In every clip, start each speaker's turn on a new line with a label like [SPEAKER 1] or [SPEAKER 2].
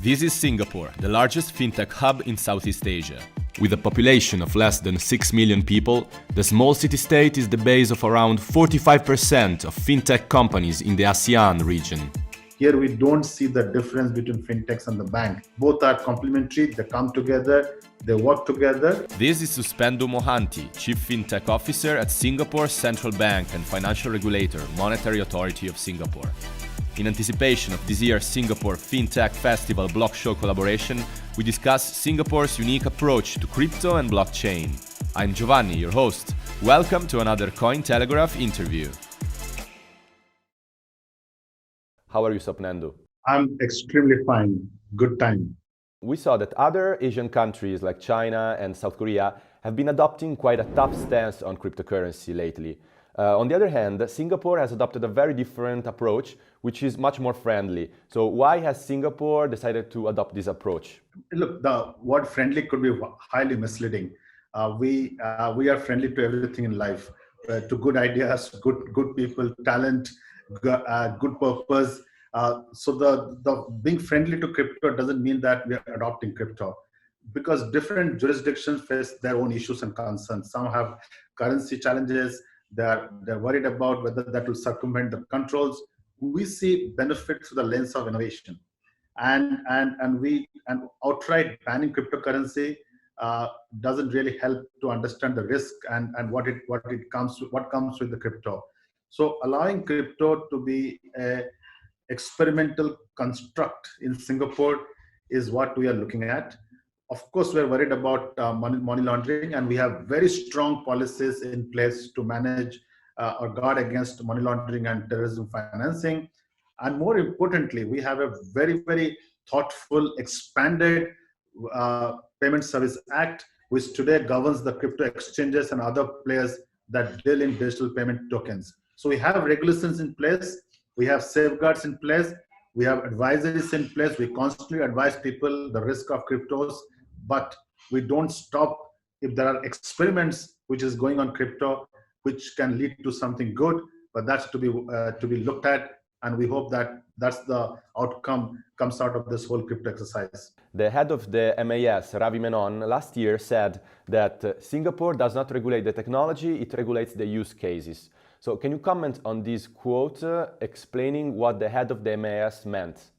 [SPEAKER 1] This is Singapore, the largest fintech hub in Southeast Asia. With a population of less than 6 million people, the small city-state is the base of around 45% of fintech companies in the ASEAN region.
[SPEAKER 2] Here we don't see the difference between fintechs and the bank. Both are complementary, they come together, they work together.
[SPEAKER 1] This is Suspendo Mohanty, Chief Fintech Officer at Singapore Central Bank and Financial Regulator, Monetary Authority of Singapore. In anticipation of this year's Singapore FinTech Festival Block Show collaboration, we discuss Singapore's unique approach to crypto and blockchain. I'm Giovanni, your host. Welcome to another Cointelegraph interview. How are you, Swapnendu?
[SPEAKER 2] I'm extremely fine. Good time.
[SPEAKER 1] We saw that other Asian countries like China and South Korea have been adopting quite a tough stance on cryptocurrency lately. On the other hand, Singapore has adopted a very different approach, which is much more friendly. So why has Singapore decided to adopt this approach?
[SPEAKER 2] Look, the word friendly could be highly misleading. We are friendly to everything in life, to good ideas, good people, talent, good purpose. So the being friendly to crypto doesn't mean that we are adopting crypto, because different jurisdictions face their own issues and concerns. Some have currency challenges. They're worried about whether that will circumvent the controls. We see benefits through the lens of innovation, and outright banning cryptocurrency doesn't really help to understand the risk and what comes with the crypto. So allowing crypto to be a experimental construct in Singapore is what we are looking at. Of course, we're worried about money laundering, and we have very strong policies in place to manage or guard against money laundering and terrorism financing. And more importantly, we have a very, very thoughtful, expanded Payment Service Act, which today governs the crypto exchanges and other players that deal in digital payment tokens. So we have regulations in place, we have safeguards in place, we have advisories in place. We constantly advise people the risk of cryptos, but we don't stop if there are experiments which is going on crypto, which can lead to something good, but that's to be looked at. And we hope that that's the outcome comes out of this whole crypto exercise.
[SPEAKER 1] The head of the MAS, Ravi Menon, last year said that Singapore does not regulate the technology, it regulates the use cases. So can you comment on this quote, explaining what the head of the MAS meant?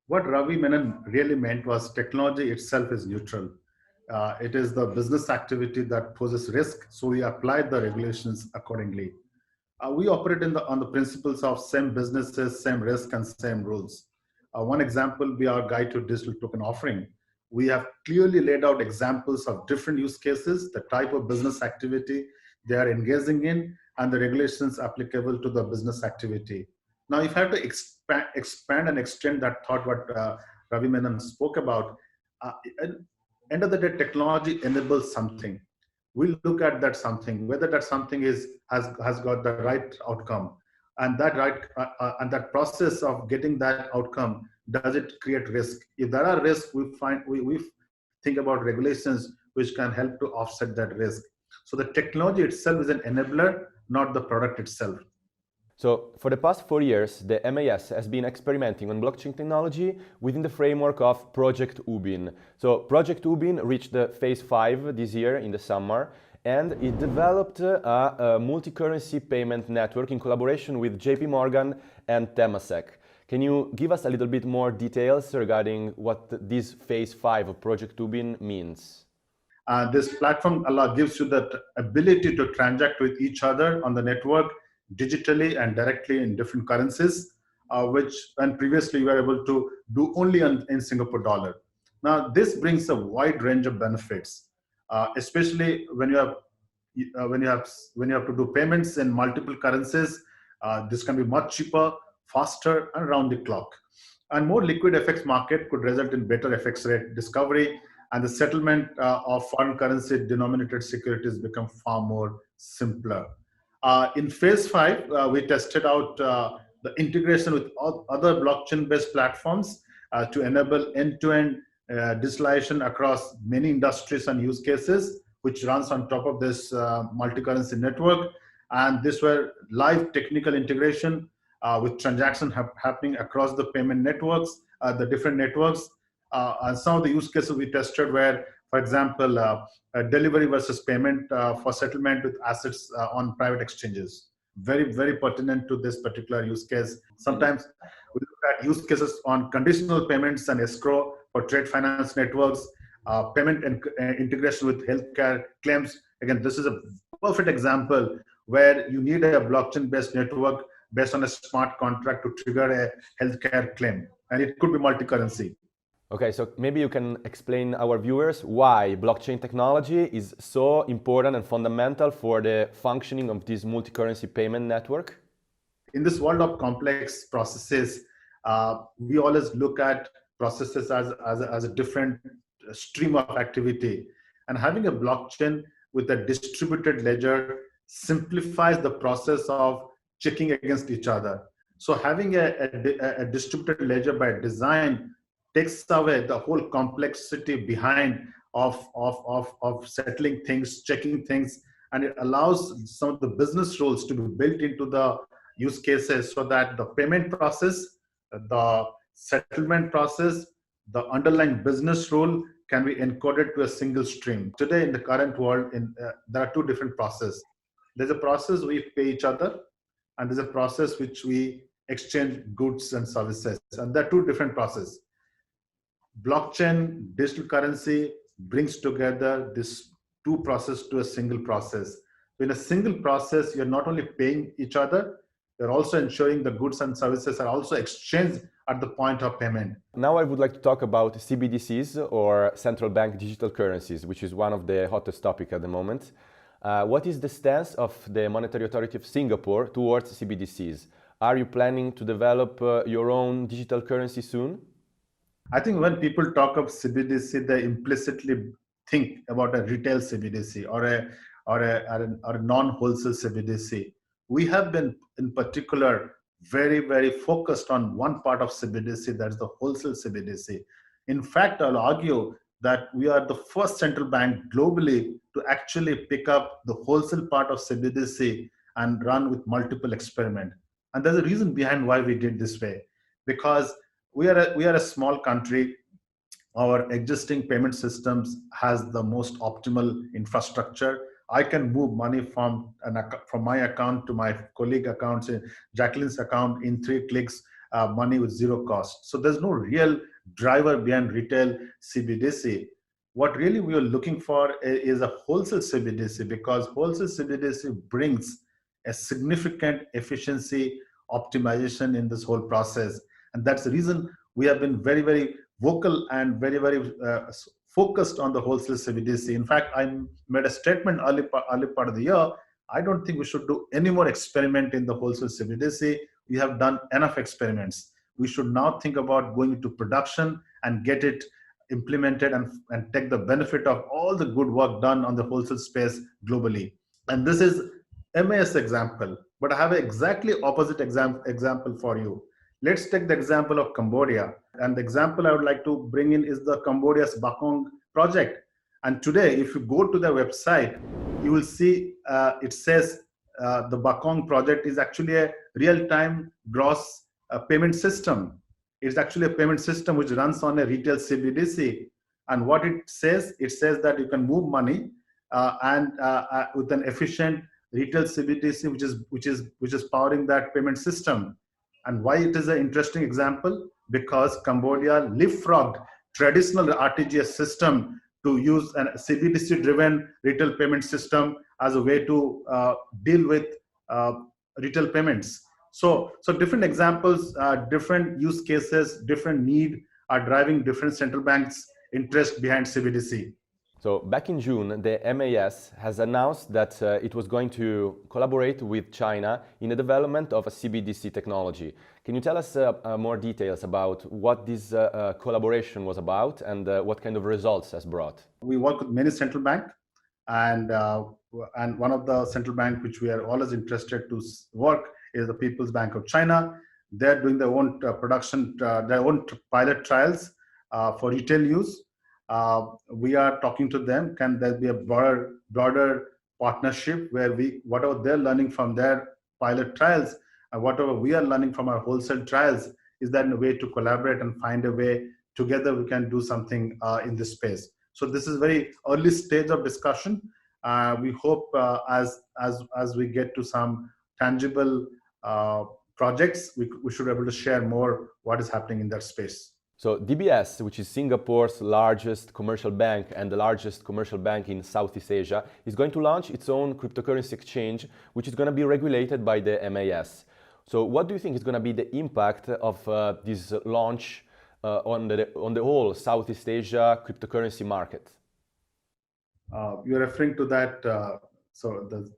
[SPEAKER 2] What Ravi Menon really meant was technology itself is neutral. It is the business activity that poses risk, so we apply the regulations accordingly. We operate on the principles of same businesses, same risk, and same rules. One example be our guide to digital token offering. We have clearly laid out examples of different use cases, the type of business activity they are engaging in, and the regulations applicable to the business activity. Now, if I have to expand and extend that thought, what Ravi Menon spoke about, end of the day, technology enables something. We look at that something, whether that something has got the right outcome, and that process of getting that outcome, does it create risk? If there are risks, we think about regulations which can help to offset that risk. So the technology itself is an enabler, not the product itself.
[SPEAKER 1] So for the past 4 years, the MAS has been experimenting on blockchain technology within the framework of Project Ubin. So Project Ubin reached the phase 5 this year in the summer, and it developed a multi-currency payment network in collaboration with JP Morgan and Temasek. Can you give us a little bit more details regarding what this phase 5 of Project Ubin means?
[SPEAKER 2] This platform gives you the ability to transact with each other on the network digitally and directly in different currencies, which and previously you were able to do only in Singapore dollar. Now, this brings a wide range of benefits, especially when you have to do payments in multiple currencies. This can be much cheaper, faster, and around the clock. And more liquid FX market could result in better FX rate discovery, and the settlement of foreign currency denominated securities become far more simpler. In phase 5, we tested out the integration with other blockchain-based platforms to enable end-to-end digitalization across many industries and use cases, which runs on top of this multi-currency network. And this were live technical integration with transactions happening across the payment networks, the different networks. And some of the use cases we tested were, for example, delivery versus payment for settlement with assets on private exchanges. Very, very pertinent to this particular use case. Sometimes we look at use cases on conditional payments and escrow for trade finance networks, payment and integration with healthcare claims. Again, this is a perfect example where you need a blockchain-based network based on a smart contract to trigger a healthcare claim. And it could be multi-currency.
[SPEAKER 1] Okay, so maybe you can explain our viewers why blockchain technology is so important and fundamental for the functioning of this multi-currency payment network.
[SPEAKER 2] In this world of complex processes, we always look at processes as a different stream of activity. And having a blockchain with a distributed ledger simplifies the process of checking against each other. So having a distributed ledger by design takes away the whole complexity behind of settling things, checking things, and it allows some of the business rules to be built into the use cases so that the payment process, the settlement process, the underlying business rule can be encoded to a single stream. Today, in the current world, there are two different processes. There's a process we pay each other, and there's a process which we exchange goods and services. And there are two different processes. Blockchain, digital currency brings together these two processes to a single process. In a single process, you're not only paying each other, you're also ensuring the goods and services are also exchanged at the point of payment.
[SPEAKER 1] Now I would like to talk about CBDCs, or central bank digital currencies, which is one of the hottest topics at the moment. What is the stance of the Monetary Authority of Singapore towards CBDCs? Are you planning to develop your own digital currency soon?
[SPEAKER 2] I think when people talk of CBDC, they implicitly think about a retail CBDC or a non-wholesale CBDC. We have been, in particular, very, very focused on one part of CBDC, that's the wholesale CBDC. In fact, I'll argue that we are the first central bank globally to actually pick up the wholesale part of CBDC and run with multiple experiments. And there's a reason behind why we did this way, because we are a small country. Our existing payment systems has the most optimal infrastructure. I can move money from my account to my colleague account, say Jacqueline's account, in 3 clicks, money with zero cost. So there's no real driver behind retail CBDC. What really we are looking for is a wholesale CBDC, because wholesale CBDC brings a significant efficiency optimization in this whole process. And that's the reason we have been very, very vocal and very, very focused on the wholesale CBDC. In fact, I made a statement early part of the year. I don't think we should do any more experiment in the wholesale CBDC. We have done enough experiments. We should now think about going into production and get it implemented and take the benefit of all the good work done on the wholesale space globally. And this is MAS example, but I have an exactly opposite example for you. Let's take the example of Cambodia. And the example I would like to bring in is the Cambodia's Bakong project. And today, if you go to their website, you will see it says the Bakong project is actually a real-time gross payment system. It's actually a payment system which runs on a retail CBDC. And what it says that you can move money and with an efficient retail CBDC, which is powering that payment system. And why it is an interesting example? Because Cambodia leapfrogged traditional RTGS system to use a CBDC-driven retail payment system as a way to deal with retail payments. So different examples, different use cases, different need are driving different central banks' interest behind CBDC.
[SPEAKER 1] So back in June, the MAS has announced that it was going to collaborate with China in the development of a CBDC technology. Can you tell us more details about what this collaboration was about and what kind of results has brought?
[SPEAKER 2] We work with many central banks, and one of the central banks which we are always interested to work is the People's Bank of China. They're doing their own their own pilot trials for retail use. We are talking to them. Can there be a broader partnership where whatever they're learning from their pilot trials and whatever we are learning from our wholesale trials, is that a way to collaborate and find a way together we can do something in this space. So this is very early stage of discussion. We hope as we get to some tangible projects, we should be able to share more what is happening in that space.
[SPEAKER 1] So DBS, which is Singapore's largest commercial bank and the largest commercial bank in Southeast Asia, is going to launch its own cryptocurrency exchange, which is going to be regulated by the MAS. So what do you think is going to be the impact of this launch on the whole Southeast Asia cryptocurrency market?
[SPEAKER 2] You're referring to that,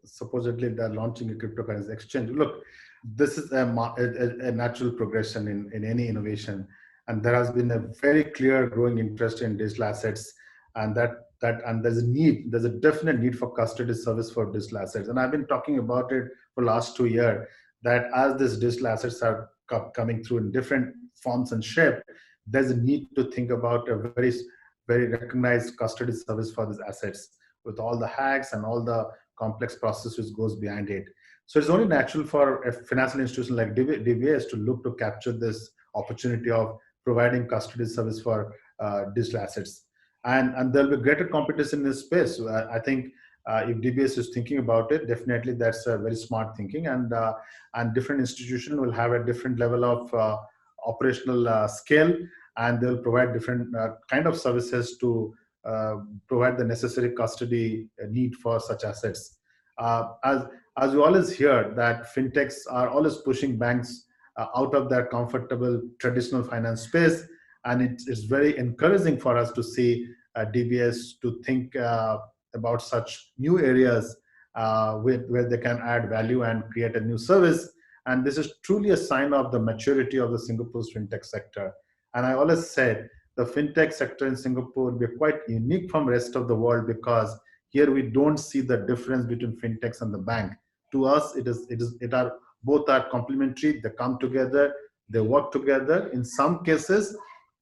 [SPEAKER 2] supposedly they're launching a cryptocurrency exchange. Look, this is a natural progression in any innovation. And there has been a very clear growing interest in digital assets, and there's a definite need for custody service for digital assets. And I've been talking about it for the last 2 years, that as these digital assets are coming through in different forms and shape, there's a need to think about a very, very recognized custody service for these assets, with all the hacks and all the complex process which goes behind it. So it's only natural for a financial institution like DBS to look to capture this opportunity of providing custody service for digital assets. And there'll be greater competition in this space. I think if DBS is thinking about it, definitely that's a very smart thinking, and different institutions will have a different level of operational scale, and they'll provide different kind of services to provide the necessary custody need for such assets. As we always hear that fintechs are always pushing banks out of their comfortable traditional finance space, and it's very encouraging for us to see DBS to think about such new areas where they can add value and create a new service. And this is truly a sign of the maturity of the Singapore's fintech sector. And I always said the fintech sector in Singapore will be quite unique from the rest of the world, because here we don't see the difference between fintechs and the bank. To us, both are complementary. They come together, they work together. In some cases,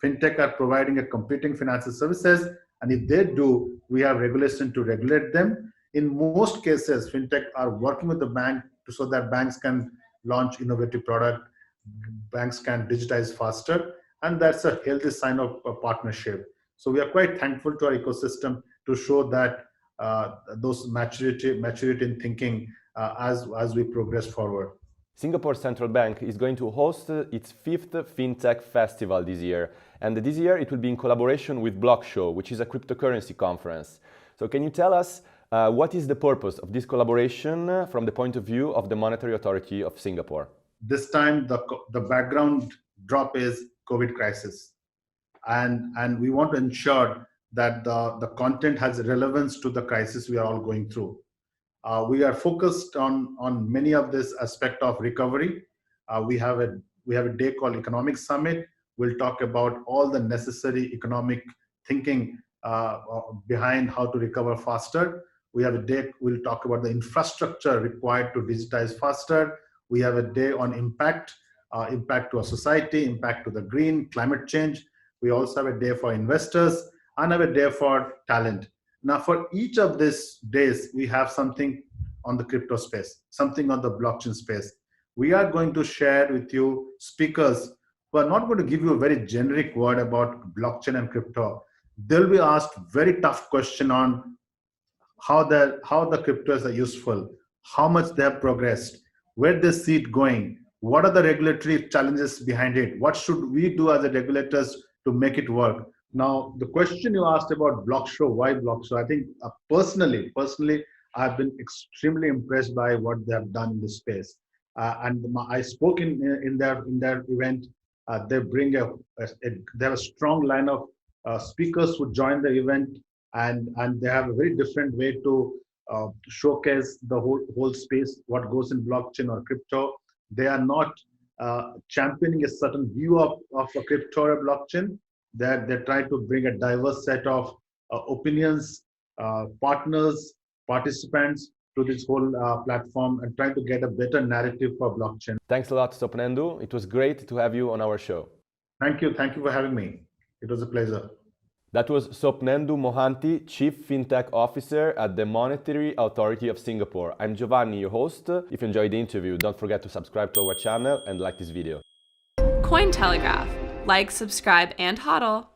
[SPEAKER 2] fintech are providing a competing financial services, and if they do, we have regulation to regulate them. In most cases, fintech are working with the bank so that banks can launch innovative product, banks can digitize faster, and that's a healthy sign of a partnership. So we are quite thankful to our ecosystem to show that those maturity in thinking as we progress forward.
[SPEAKER 1] Singapore Central Bank is going to host its 5th FinTech Festival this year. And this year it will be in collaboration with BlockShow, which is a cryptocurrency conference. So can you tell us what is the purpose of this collaboration from the point of view of the Monetary Authority of Singapore?
[SPEAKER 2] This time the background drop is COVID crisis. And we want to ensure that the content has relevance to the crisis we are all going through. We are focused on many of this aspect of recovery. We have a day called Economic Summit. We'll talk about all the necessary economic thinking behind how to recover faster. We have a day, we'll talk about the infrastructure required to digitize faster. We have a day on impact to our society, impact to the green, climate change. We also have a day for investors and have a day for talent. Now, for each of these days, we have something on the crypto space, something on the blockchain space. We are going to share with you speakers who are not going to give you a very generic word about blockchain and crypto. They'll be asked very tough question on how the cryptos are useful, how much they have progressed, where they see it going, what are the regulatory challenges behind it, what should we do as a regulators to make it work. Now, the question you asked about BlockShow, why BlockShow? I think personally, I've been extremely impressed by what they have done in this space. And I spoke in their event. They bring they have a strong line of speakers who join the event, and they have a very different way to showcase the whole space, what goes in blockchain or crypto. They are not championing a certain view of a crypto or a blockchain. They try to bring a diverse set of opinions, partners, participants to this whole platform, and try to get a better narrative for blockchain.
[SPEAKER 1] Thanks a lot, Swapnendu. It was great to have you on our show.
[SPEAKER 2] Thank you for having me. It was a pleasure.
[SPEAKER 1] That was Swapnendu Mohanty, Chief FinTech Officer at the Monetary Authority of Singapore. I'm Giovanni, your host. If you enjoyed the interview, don't forget to subscribe to our channel and like this video.
[SPEAKER 3] Cointelegraph. Like, subscribe, and hodl.